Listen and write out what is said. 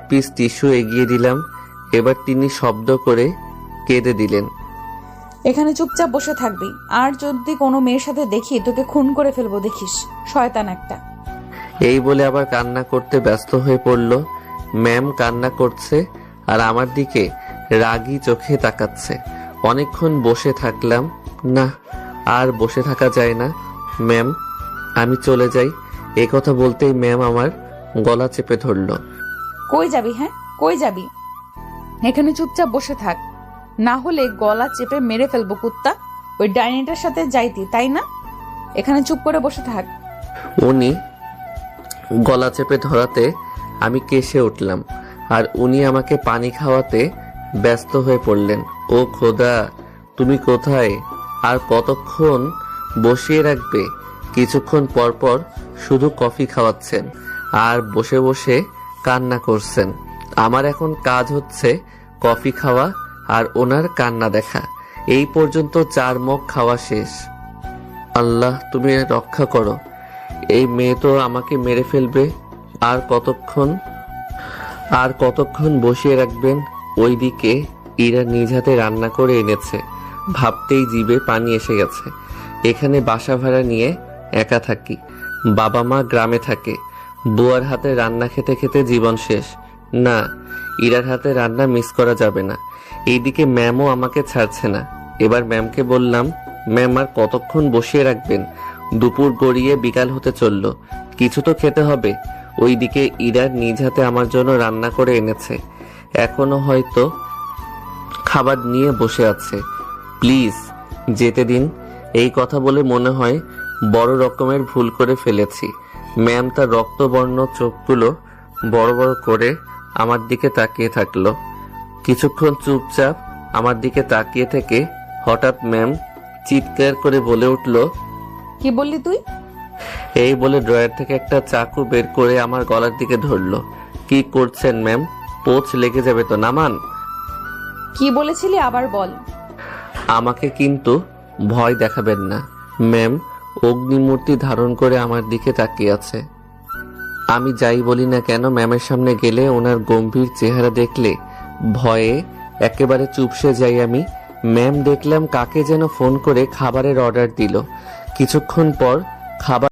Piece tissue এগিয়ে দিলাম। এবার তিনি শব্দ করে কেঁদে দিলেন। এখানে চুপচাপ বসে থাকবি, আর যদি কোনো মেয়ের সাথে দেখি তোকে খুন করে ফেলবো, দেখিস। শয়তান একটা। এই বলে আবার কান্না করতে ব্যস্ত হয়ে পড়ল। ম্যাম কান্না করছে আর আমার দিকে রাগী চোখে তাকাচ্ছে। অনেকক্ষণ বসে থাকলাম। না, আর বসে থাকা যায় না। ম্যাম, আমি চলে যাই। এই কথা বলতেই ম্যাম আমার গলা চেপে ধরল। কই যাবি? হ্যাঁ, কই যাবি? এখানে চুপচাপ বসে থাক, না হলে গলা চেপে মেরে ফেলবো কুত্তা। ওই ডাইনিটার সাথে যাইতি, তাই না? এখানে চুপ করে বসে থাক। উনি গলা চেপে ধরাতে আমি কেসে উঠলাম, আর উনি আমাকে পানি খাওয়াতে ব্যস্ত হয়ে পড়লেন। ও খোদা, তুমি কোথায়? আর কতক্ষণ বসিয়ে রাখবে? কিছুক্ষণ পর পর শুধু কফি খাওয়াচ্ছেন আর বসে বসে কান্না করছেন। আমার এখন কাজ হচ্ছে কফি খাওয়া আর ওনার কান্না দেখা। এই পর্যন্ত 4 মগ খাওয়া শেষ। আল্লাহ, তুমি রক্ষা করো। এই মেয়ে তো আমাকে মেরে ফেলবে। আর কতক্ষণ বসিয়ে রাখবেন? ওইদিকে ইরা নিজ হাতে রান্না করে এনেছে। ভাবতেই জিভে পানি এসে গেছে। এখানে বাসা ভাড়া নিয়ে একা থাকি। বাবা মা গ্রামে থাকে। বুয়ার হাতে রান্না খেতে খেতে জীবন শেষ। না, ইরার হাতে রান্না মিস করা যাবে না। এইদিকে ম্যামও আমাকে ছাড়ছে না। এবার ম্যামকে বললাম, ম্যাম আর কতক্ষণ বসিয়ে রাখবেন? দুপুর গড়িয়ে বিকাল হতে চলল, কিছু তো খেতে হবে। ওইদিকে ইরার নিজ হাতে আমার জন্য রান্না করে এনেছে, এখনো হয়তো খাবার নিয়ে বসে আছে। প্লিজ যেতে দিন। এই কথা বলে মনে হয় বড় রকমের ভুল করে ফেলেছি। ম্যাম তার রক্তবর্ণ চোখগুলো বড় বড় করে আমার দিকে তাকিয়ে থাকলো। কিছুক্ষণ চুপচাপ আমার দিকে তাকিয়ে থেকে হঠাৎ ম্যাম চিৎকার করে বলে উঠল, কি বললি তুই? এই বলে ড্রয়ার থেকে একটা চাকু বের করে আমার গলার দিকে ধরলো। কি করছেন ম্যাম? পোঁচ লেগে যাবে তো, নামান। কি বলেছিলি আবার বল। আমাকে কিন্তু ভয় দেখাবেন না। ম্যাম অগ্নিমূর্তি ধারণ করে আমার দিকে তাকিয়ে আছে। আমি যাই বলি না কেন, ম্যামের সামনে গেলে ওনার গম্ভীর চেহারা দেখলে ভয়ে একেবারে চুপসে যাই আমি। ম্যাম দেখলাম কাকে যেন ফোন করে খাবারের অর্ডার দিল। কিছুক্ষণ পর খাবার